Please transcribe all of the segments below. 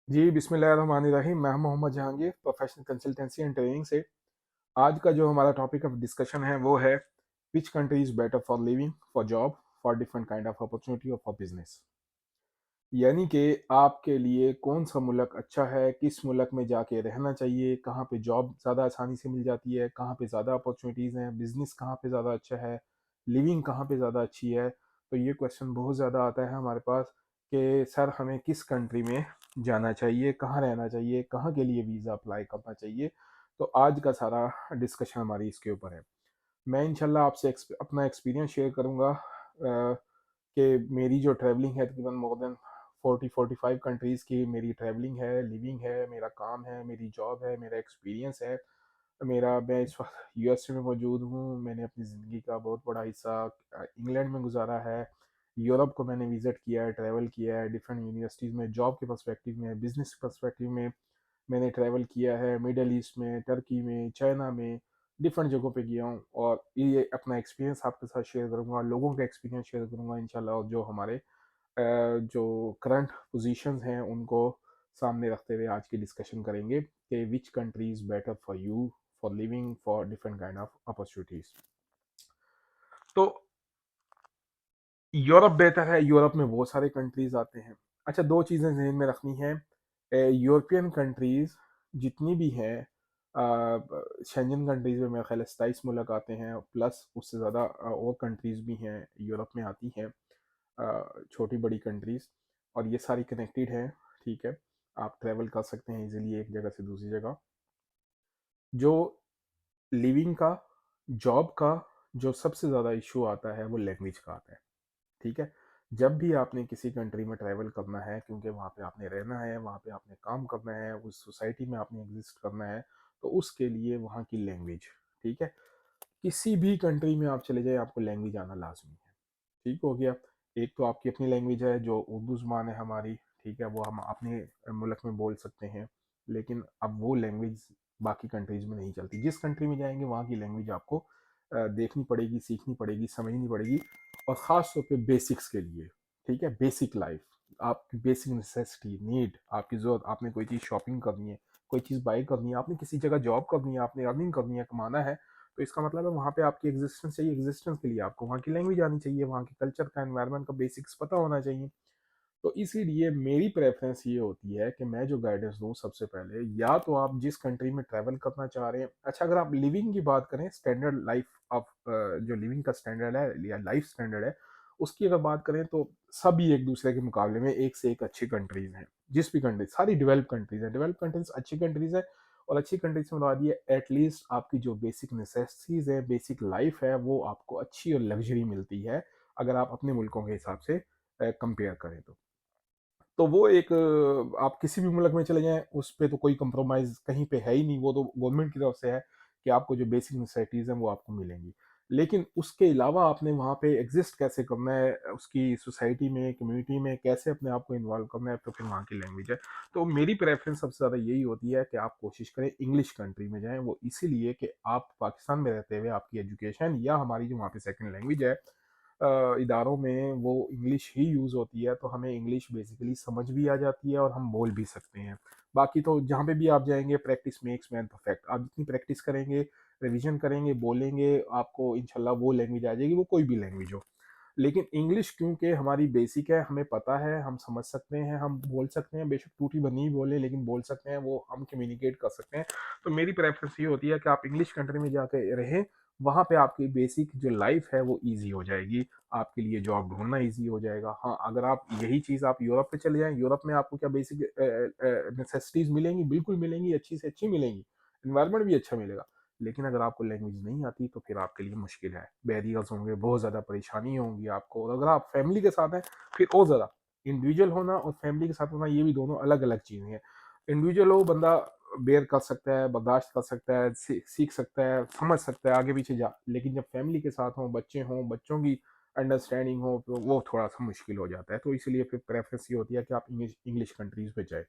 जी, बिस्मिल्लाहिर्रहमानिर्रहीम। मैं हूं Mohammad Jahangir, professional consultancy and training से। आज का जो हमारा टॉपिक ऑफ डिस्कशन है वो है which country is better for living, for job, for different kind of opportunity और फॉर बिजनेस। यानी कि आपके लिए कौन सा मुल्क अच्छा है, किस मुल्क में जाके रहना चाहिए, कहाँ पे जॉब ज़्यादा आसानी से मिल जाती है, कहाँ पे ज़्यादा अपॉर्चुनिटीज़ हैं, बिजनेस कहाँ पे ज़्यादा अच्छा है, लिविंग कहाँ पे ज़्यादा अच्छी है। तो ये क्वेश्चन बहुत ज़्यादा आता है हमारे पास कि सर हमें किस कंट्री में जाना चाहिए, कहाँ रहना चाहिए, कहाँ के लिए वीज़ा अप्लाई करना चाहिए। तो आज का सारा डिस्कशन हमारी इसके ऊपर है। मैं इंशाल्लाह आपसे अपना एक्सपीरियंस शेयर करूँगा कि मेरी जो ट्रैवलिंग है तकरीबन मोर देन 40-45 कंट्रीज़ की मेरी ट्रैवलिंग है, लिविंग है, मेरा काम है, मेरी जॉब है, मेरा एक्सपीरियंस है। मैं इस वक्त यूएसए में मौजूद हूँ। मैंने अपनी ज़िंदगी का बहुत बड़ा हिस्सा इंग्लैंड में गुजारा है। यूरोप को मैंने विज़िट किया है, ट्रैवल किया है, डिफरेंट यूनिवर्सिटीज़ में जॉब के पर्सपेक्टिव में, बिजनेस के पर्सपेक्टिव में मैंने ट्रैवल किया है। मिडल ईस्ट में, टर्की में, चाइना में, डिफरेंट जगहों पे गया हूँ और ये अपना एक्सपीरियंस आपके साथ शेयर करूँगा, लोगों का एक्सपीरियंस शेयर करूँगा इंशाल्लाह। और जो हमारे जो करंट पोजीशंस हैं उनको सामने रखते हुए आज की डिस्कशन करेंगे कि which country is better for you for living, for different kind of opportunities. तो यूरोप बेहतर है। यूरोप में बहुत सारे कंट्रीज आते हैं। अच्छा, दो चीज़ें जहन में रखनी है। यूरोपियन कंट्रीज जितनी भी हैं, शेंजन कंट्रीज में मेरे ख्याल 27 मुल्क आते हैं, प्लस उससे ज़्यादा और कंट्रीज भी हैं यूरोप में आती हैं, छोटी बड़ी कंट्रीज। और ये सारी कनेक्टेड हैं। ठीक है, आप ट्रैवल कर सकते हैं इजीली एक जगह से दूसरी जगह। जो लिविंग का, जॉब का, जो सबसे ज़्यादा इशू आता है वो लैंग्वेज का आता है। ठीक है, जब भी आपने किसी कंट्री में ट्रैवल करना है, क्योंकि वहाँ पे आपने रहना है, वहाँ पे आपने काम करना है, उस सोसाइटी में आपने एग्जिस्ट करना है, तो उसके लिए वहाँ की लैंग्वेज, ठीक है, किसी भी कंट्री में आप चले जाए आपको लैंग्वेज आना लाजमी है। ठीक हो गया। एक तो आपकी अपनी लैंग्वेज है जो उर्दू ज़ुबान है हमारी, ठीक है, वो हम अपने मुल्क में बोल सकते हैं। लेकिन अब वो लैंग्वेज बाकी कंट्रीज में नहीं चलती। जिस कंट्री में जाएंगे वहाँ की लैंग्वेज आपको देखनी पड़ेगी, सीखनी पड़ेगी, समझनी पड़ेगी। और ख़ास तौर पे बेसिक्स के लिए, ठीक है, बेसिक लाइफ, आपकी बेसिक नेसेसिटी, नीड, आपकी ज़रूरत, आपने कोई चीज़ शॉपिंग करनी है, कोई चीज़ बाई करनी है, आपने किसी जगह जॉब करनी है, आपने अर्निंग करनी है, कमाना है, तो इसका मतलब है वहाँ पे आपकी एग्जिस्टेंस चाहिए। एग्जिस्टेंस के लिए आपको वहाँ की लैंग्वेज आनी चाहिए, वहाँ के कल्चर का, एनवायरनमेंट का बेसिक्स पता होना चाहिए। तो इसीलिए मेरी प्रेफरेंस ये होती है कि मैं जो गाइडेंस दूँ सबसे पहले, या तो आप जिस कंट्री में ट्रैवल करना चाह रहे हैं, अच्छा अगर आप लिविंग की बात करें, स्टैंडर्ड लाइफ ऑफ, जो लिविंग का स्टैंडर्ड है या लाइफ स्टैंडर्ड है, उसकी अगर बात करें तो सभी एक दूसरे के मुकाबले में एक से एक अच्छी कंट्रीज हैं। जिस भी कंट्री, सारी डेवलप कंट्रीज हैं, डेवलप कंट्रीज अच्छी कंट्रीज है। और अच्छी कंट्रीज में बता दिए, एटलीस्ट आपकी जो बेसिक नेसेसिटीज है, बेसिक लाइफ है, वो आपको अच्छी और लग्जरी मिलती है अगर आप अपने मुल्कों के हिसाब से कंपेयर करें तो वो एक, आप किसी भी मुल्क में चले जाएं उस पे तो कोई कंप्रोमाइज़ कहीं पे है ही नहीं। वो तो गवर्नमेंट की तरफ से है कि आपको जो बेसिक नेसेसिटीज़ हैं वो आपको मिलेंगी। लेकिन उसके अलावा आपने वहाँ पे एग्जिस्ट कैसे करना है, उसकी सोसाइटी में, कम्युनिटी में कैसे अपने आप को इन्वॉल्व करना है, तो फिर वहाँ की लैंग्वेज है। तो मेरी प्रेफरेंस सबसे ज़्यादा यही होती है कि आप कोशिश करें इंग्लिश कंट्री में जाएं। वो इसीलिए कि आप पाकिस्तान में रहते हुए आपकी एजुकेशन या हमारी जो वहाँ पे सेकेंड लैंग्वेज है, इदारों में वो इंग्लिश ही यूज़ होती है, तो हमें इंग्लिश बेसिकली समझ भी आ जाती है और हम बोल भी सकते हैं। बाकी तो जहाँ पे भी आप जाएंगे, प्रैक्टिस मेक्स मैन परफेक्ट। आप जितनी प्रैक्टिस करेंगे, रिवीजन करेंगे, बोलेंगे, आपको इंशाल्लाह वो लैंग्वेज आ जाएगी, वो कोई भी लैंग्वेज हो। लेकिन इंग्लिश क्योंकि हमारी बेसिक है, हमें पता है, हम समझ सकते हैं, हम बोल सकते हैं, बेशक टूटी बनी ही बोले लेकिन बोल सकते हैं, वो हम कम्युनिकेट कर सकते हैं। तो मेरी प्रेफरेंस ये होती है कि आप इंग्लिश कंट्री में जाके रहें। वहाँ पे आपकी बेसिक जो लाइफ है वो ईजी हो जाएगी, आपके लिए जॉब ढूंढना ईजी हो जाएगा। हाँ, अगर आप यही चीज़ आप यूरोप पे चले जाएं, यूरोप में आपको क्या बेसिक नेसेसिटीज़ मिलेंगी? बिल्कुल मिलेंगी, अच्छी से अच्छी मिलेंगी, इन्वायरमेंट भी अच्छा मिलेगा। लेकिन अगर आपको लैंग्वेज नहीं आती तो फिर आपके लिए मुश्किल है, बैरियर्स होंगे, बहुत ज़्यादा परेशानी होंगी आपको। और अगर आप फैमिली के साथ हैं फिर और ज़्यादा। इंडिविजुअल होना और फैमिली के साथ होना ये भी दोनों अलग अलग चीज़ें हैं। इंडिविजुअल हो, बंदा बेयर कर सकता है, बर्दाश्त कर सकता है, सीख सकता है, समझ सकता है, आगे पीछे जा। लेकिन जब फैमिली के साथ हों, बच्चे हों, बच्चों की अंडरस्टैंडिंग हो, तो वो थोड़ा सा मुश्किल हो जाता है। तो इसलिए फिर प्रेफरेंस ये होती है कि आप इंग्लिश इंग्लिश कंट्रीज में जाए।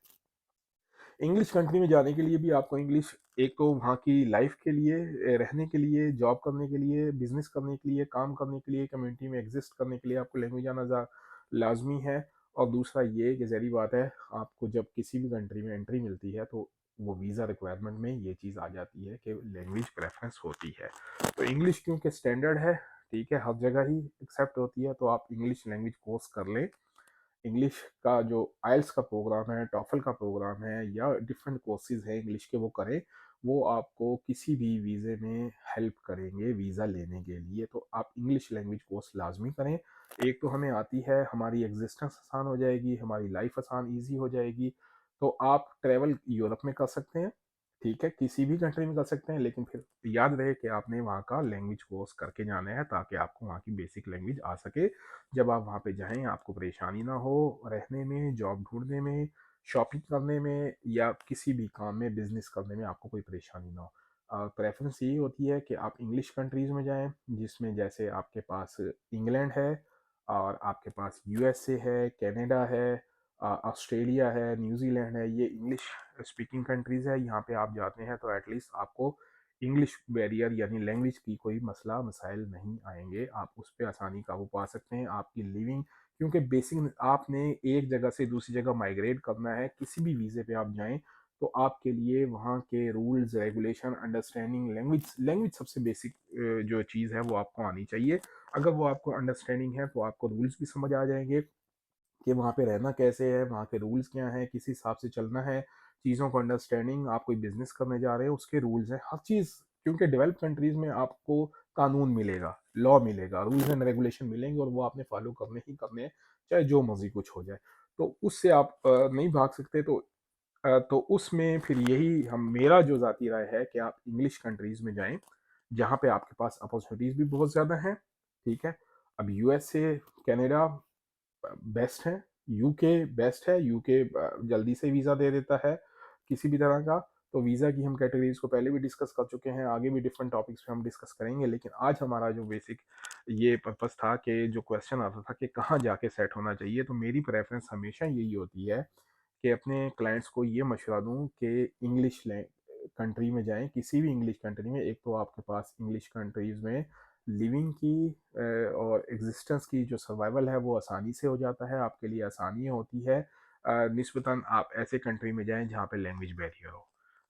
इंग्लिश कंट्री में जाने के लिए भी आपको इंग्लिश, एक तो वहाँ की लाइफ के लिए, रहने के लिए, जॉब करने के लिए, बिजनेस करने के लिए, काम करने के लिए, कम्युनिटी में एग्जिस्ट करने के लिए आपको लैंग्वेज आना लाजमी है। और दूसरा ये कि ज़ाहिर बात है, आपको जब किसी भी कंट्री में एंट्री मिलती है तो वो वीज़ा रिक्वायरमेंट में ये चीज़ आ जाती है कि लैंग्वेज प्रेफरेंस होती है। तो इंग्लिश क्योंकि स्टैंडर्ड है, ठीक है, हर जगह ही एक्सेप्ट होती है, तो आप इंग्लिश लैंग्वेज कोर्स कर लें। इंग्लिश का जो आइल्स का प्रोग्राम है, टॉफल का प्रोग्राम है, या डिफरेंट कोर्सेज हैं इंग्लिश के, वो करें। वो आपको किसी भी वीज़े में हेल्प करेंगे वीज़ा लेने के लिए। तो आप इंग्लिश लैंग्वेज कोर्स लाजमी करें। एक तो हमें आती है, हमारी एग्जिस्टेंस आसान हो जाएगी, हमारी लाइफ आसान ईजी हो जाएगी। तो आप ट्रैवल यूरोप में कर सकते हैं, ठीक है, किसी भी कंट्री में कर सकते हैं, लेकिन फिर याद रहे कि आपने वहाँ का लैंग्वेज कोर्स करके जाना है, ताकि आपको वहाँ की बेसिक लैंग्वेज आ सके। जब आप वहाँ पे जाएँ, आपको परेशानी ना हो रहने में, जॉब ढूँढने में, शॉपिंग करने में, या किसी भी काम में, बिज़नेस करने में आपको कोई परेशानी ना हो। प्रेफ़रेंस यही होती है कि आप इंग्लिश कंट्रीज़ में जाएँ, जिसमें जैसे आपके पास इंग्लैंड है, और आपके पास यूएसए है, कनाडा है, ऑस्ट्रेलिया है, न्यूज़ीलैंड है। ये इंग्लिश स्पीकिंग कंट्रीज़ है। यहाँ पे आप जाते हैं तो एटलीस्ट आपको इंग्लिश बैरियर यानी लैंग्वेज की कोई मसला मसाइल नहीं आएंगे। आप उस पर आसानी काबू पा सकते हैं। आपकी लिविंग, क्योंकि बेसिक आपने एक जगह से दूसरी जगह माइग्रेट करना है, किसी भी वीज़े पे आप जाएं, तो आपके लिए वहाँ के rules regulation, understanding, language language सबसे बेसिक जो चीज़ है वो आपको आनी चाहिए। अगर वो आपको अंडरस्टैंडिंग है तो आपको रूल्स भी समझ आ जाएंगे कि वहाँ पे रहना कैसे है, वहाँ के रूल्स क्या हैं, किस हिसाब से चलना है, चीज़ों को अंडरस्टैंडिंग, आप कोई बिजनेस करने जा रहे हैं उसके रूल्स हैं, हर चीज़। क्योंकि डेवलप कंट्रीज में आपको कानून मिलेगा, लॉ मिलेगा, रूल्स एंड रेगुलेशन मिलेंगे, और वो आपने फॉलो करने ही करने हैं, चाहे जो मर्जी कुछ हो जाए। तो उससे आप नहीं भाग सकते। तो उसमें फिर यही हम मेरा जो ज़ाती राय है कि आप इंग्लिश कंट्रीज़ में जाएं, जहाँ पे आपके पास अपॉर्चुनिटीज़ भी बहुत ज़्यादा हैं, ठीक है। अब यूएसए, कनाडा बेस्ट है, यूके बेस्ट है। यूके जल्दी से वीज़ा दे देता है किसी भी तरह का। तो वीज़ा की हम कैटेगरीज को पहले भी डिस्कस कर चुके हैं, आगे भी डिफरेंट टॉपिक्स पे हम डिस्कस करेंगे। लेकिन आज हमारा जो बेसिक ये पर्पस था कि जो क्वेश्चन आता था कि कहाँ जाके सेट होना चाहिए, तो मेरी प्रेफरेंस हमेशा यही होती है कि अपने क्लाइंट्स को ये मशवरा दूँ कि इंग्लिश कंट्री में जाएं, किसी भी इंग्लिश कंट्री में। एक तो आपके पास इंग्लिश कंट्रीज़ में लिविंग की और एग्जिस्टेंस की जो सर्वाइवल है वो आसानी से हो जाता है, आपके लिए आसानी होती है निस्बतन आप ऐसे कंट्री में जाएं जहाँ पे लैंग्वेज बैरियर हो।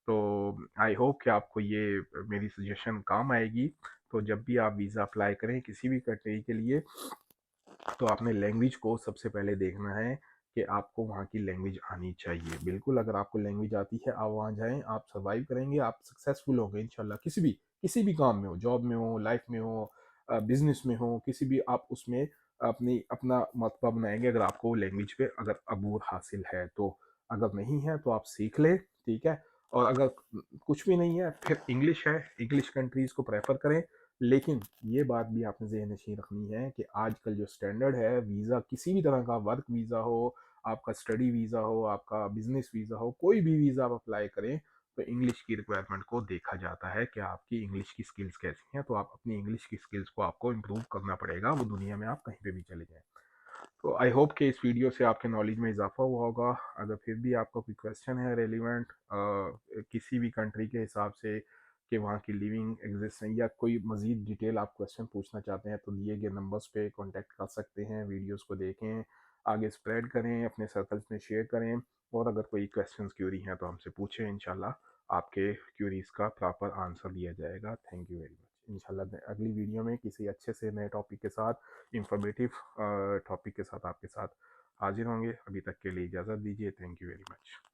तो आई होप कि आपको ये मेरी सजेशन काम आएगी। तो जब भी आप वीज़ा अप्लाई करें किसी भी कंट्री के लिए, तो आपने लैंग्वेज को सबसे पहले देखना है कि आपको वहाँ की लैंग्वेज आनी चाहिए। बिल्कुल, अगर आपको लैंग्वेज आती है, आप वहाँ जाएँ, आप सर्वाइव करेंगे, आप सक्सेसफुल होंगे इंशाल्लाह। किसी भी काम में हो, जॉब में हो, लाइफ में हो, बिजनेस में हो, किसी भी आप उसमें अपना मर्तबा बनाएंगे, अगर आपको लैंग्वेज पे अगर अबूर हासिल है तो। अगर नहीं है तो आप सीख लें, ठीक है। और अगर कुछ भी नहीं है, फिर इंग्लिश है, इंग्लिश कंट्रीज़ को प्रेफर करें। लेकिन ये बात भी आपने ज़हन नशीं रखनी है कि आजकल जो स्टैंडर्ड है, वीज़ा किसी भी तरह का, वर्क वीज़ा हो, आपका स्टडी वीज़ा हो, आपका बिजनेस वीज़ा हो, कोई भी वीज़ा आप अप्लाई करें, तो इंग्लिश की रिक्वायरमेंट को देखा जाता है कि आपकी इंग्लिश की स्किल्स कैसी हैं। तो आप अपनी इंग्लिश की स्किल्स को आपको इम्प्रूव करना पड़ेगा, वो दुनिया में आप कहीं पे भी चले जाएँ। तो आई होप कि इस वीडियो से आपके नॉलेज में इजाफा हुआ होगा। अगर फिर भी आपका कोई क्वेश्चन है रेलिवेंट किसी भी कंट्री के हिसाब से, कि वहाँ की लिविंग एग्जिस्टेंस, या कोई मज़ीद डिटेल आप क्वेश्चन पूछना चाहते हैं, तो दिए गए नंबर्स पे कांटेक्ट कर सकते हैं। वीडियोस को देखें, आगे स्प्रेड करें, अपने सर्कल्स में शेयर करें, और अगर कोई क्वेश्चन क्यूरी हैं तो हमसे पूछें। इंशाल्लाह आपके क्यूरीज़ का प्रॉपर आंसर दिया जाएगा। Thank you very much. इंशाल्लाह अगली वीडियो में किसी अच्छे से नए टॉपिक के साथ, इंफॉर्मेटिव टॉपिक के साथ आपके साथ हाजिर होंगे। अभी तक के लिए इजाज़त दीजिए। Thank you very much.